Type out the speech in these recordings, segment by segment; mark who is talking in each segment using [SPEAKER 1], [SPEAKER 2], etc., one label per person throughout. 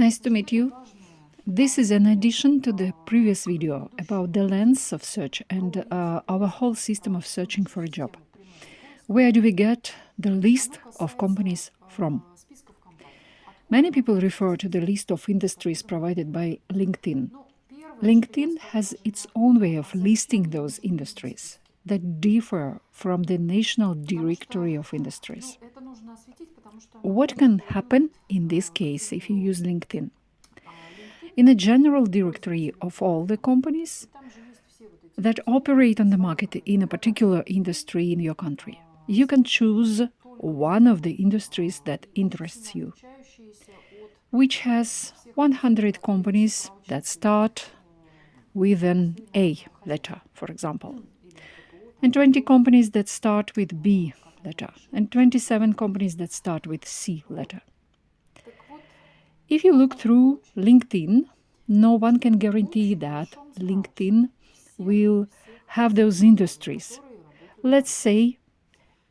[SPEAKER 1] Nice to meet you. This is an addition to the previous video about the lens of search and our whole system of searching for a job. Where do we get the list of companies from? Many people refer to the list of industries provided by LinkedIn. LinkedIn has its own way of listing those industries that differ from the national directory of industries. What can happen in this case if you use LinkedIn? In a general directory of all the companies that operate on the market in a particular industry in your country, you can choose one of the industries that interests you, which has 100 companies that start with an A letter, for example, and 20 companies that start with B letter, and 27 companies that start with C letter. If you look through LinkedIn, no one can guarantee that LinkedIn will have those industries. Let's say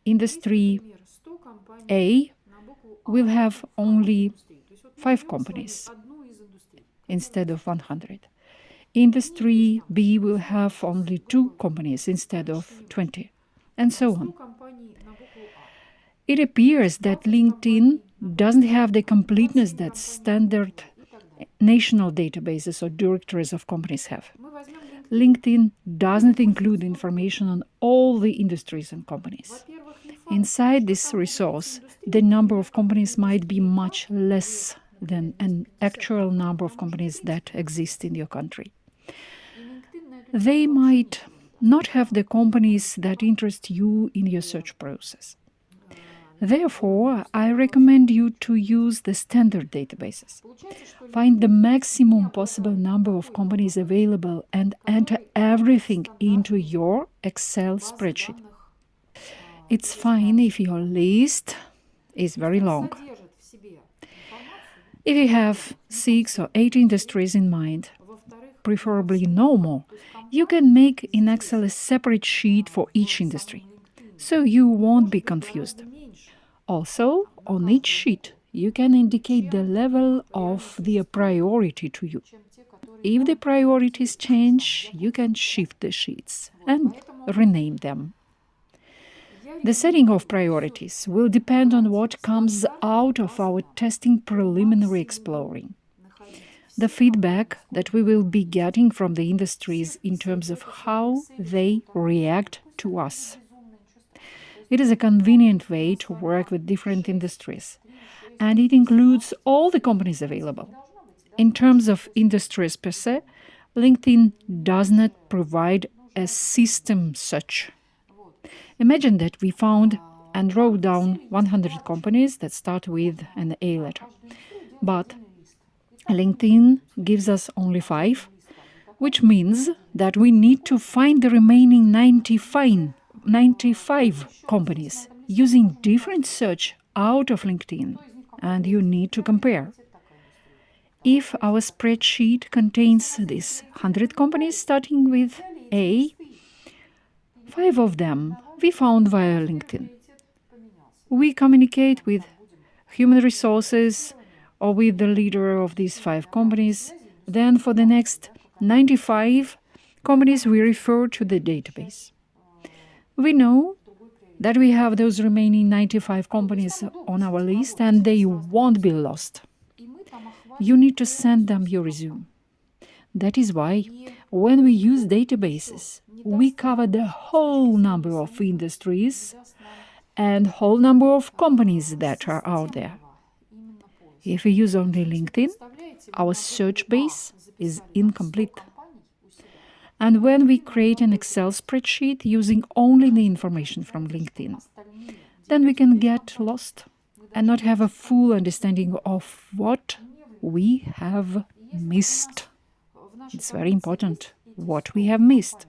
[SPEAKER 1] industry A will have only 5 companies instead of 100. Industry B will have only 2 companies instead of 20, and so on. It appears that LinkedIn doesn't have the completeness that standard national databases or directories of companies have. LinkedIn doesn't include information on all the industries and companies. Inside this resource, the number of companies might be much less than an actual number of companies that exist in your country. They might not have the companies that interest you in your search process. Therefore, I recommend you to use the standard databases. Find the maximum possible number of companies available and enter everything into your Excel spreadsheet. It's fine if your list is very long. If you have 6 or 8 industries in mind, preferably no more, you can make in Excel a separate sheet for each industry, so you won't be confused. Also, on each sheet, you can indicate the level of their priority to you. If the priorities change, you can shift the sheets and rename them. The setting of priorities will depend on what comes out of our testing preliminary exploring. The feedback that we will be getting from the industries in terms of how they react to us. It is a convenient way to work with different industries, and it includes all the companies available. In terms of industries per se, LinkedIn does not provide a system such. Imagine that we found and wrote down 100 companies that start with an A letter, but LinkedIn gives us only 5, which means that we need to find the remaining 95 companies using different search out of LinkedIn, and you need to compare. If our spreadsheet contains these 100 companies starting with A, 5 of them we found via LinkedIn. We communicate with human resources or with the leader of these 5 companies. Then for the next 95 companies, we refer to the database. We know that we have those remaining 95 companies on our list and they won't be lost. You need to send them your resume. That is why when we use databases, we cover the whole number of industries and whole number of companies that are out there. If we use only LinkedIn, our search base is incomplete. And when we create an Excel spreadsheet using only the information from LinkedIn, then we can get lost and not have a full understanding of what we have missed. It's very important what we have missed.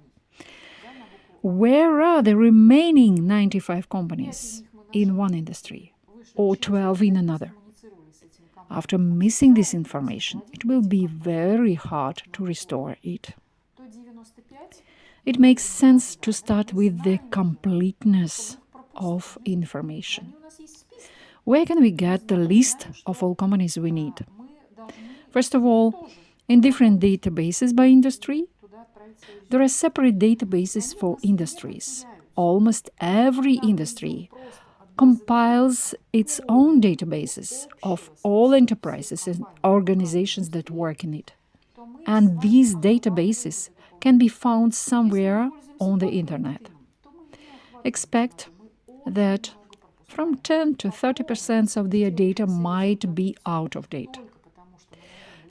[SPEAKER 1] Where are the remaining 95 companies in one industry or 12 in another? After missing this information, it will be very hard to restore it. It makes sense to start with the completeness of information. Where can we get the list of all companies we need? First of all, in different databases by industry, there are separate databases for industries. Almost every industry compiles its own databases of all enterprises and organizations that work in it. And these databases can be found somewhere on the internet. Expect that from 10 to 30% of their data might be out of date.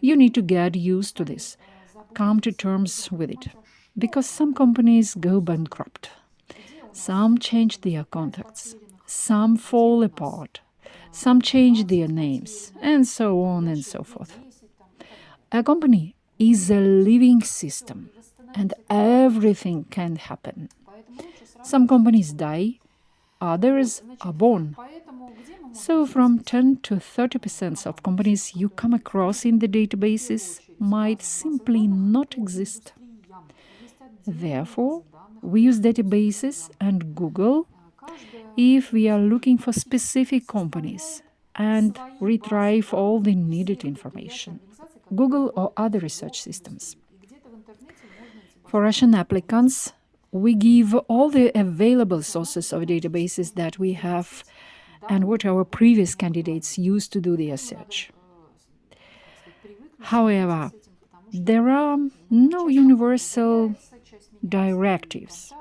[SPEAKER 1] You need to get used to this, come to terms with it, because some companies go bankrupt. Some change their contacts, some fall apart, some change their names, and so on and so forth. A company is a living system, and everything can happen. Some companies die, others are born. So, from 10 to 30% of companies you come across in the databases might simply not exist. Therefore, we use databases and Google if we are looking for specific companies and retrieve all the needed information. Google or other research systems. For Russian applicants, we give all the available sources of databases that we have and what our previous candidates used to do their search. However, there are no universal directives.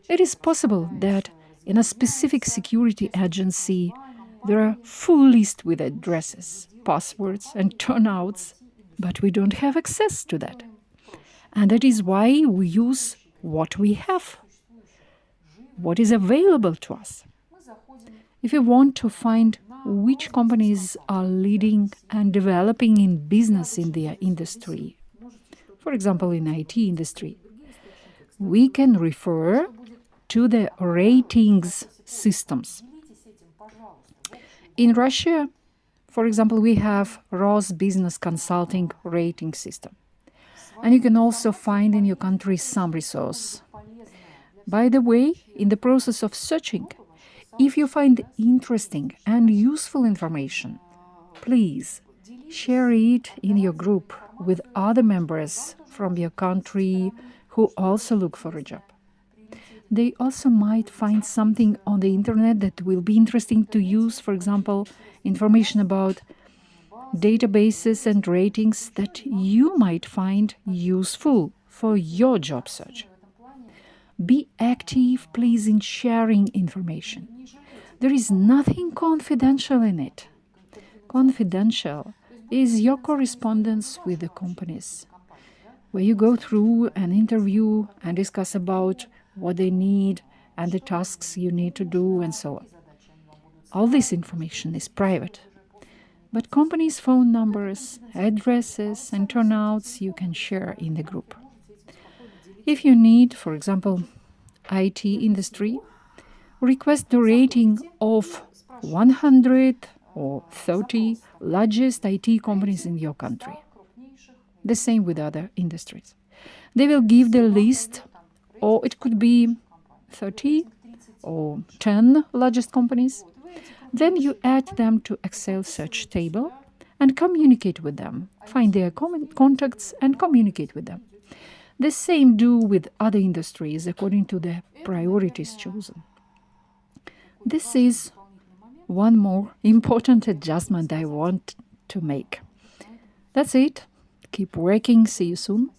[SPEAKER 1] It is possible that in a specific security agency, there are full lists with addresses, passwords, and turnouts, but we don't have access to that. And that is why we use what we have, what is available to us. If you want to find which companies are leading and developing in business in their industry, for example, in IT industry, we can refer to the ratings systems. In Russia, for example, we have ROS Business Consulting rating system. And you can also find in your country some resource. By the way, in the process of searching, if you find interesting and useful information, please share it in your group with other members from your country who also look for a job. They also might find something on the internet that will be interesting to use, for example, information about databases and ratings that you might find useful for your job search. Be active, please, in sharing information. There is nothing confidential in it. Confidential is your correspondence with the companies, where you go through an interview and discuss about what they need and the tasks you need to do and so on. All this information is private. But companies' phone numbers, addresses, and turnouts you can share in the group. If you need, for example, IT industry, request the rating of 100 or 30 largest IT companies in your country. The same with other industries. They will give the list, or it could be 30 or 10 largest companies. Then you add them to Excel search table and communicate with them. Find their contacts and communicate with them. The same do with other industries according to the priorities chosen. This is one more important adjustment I want to make. That's it. Keep working. See you soon.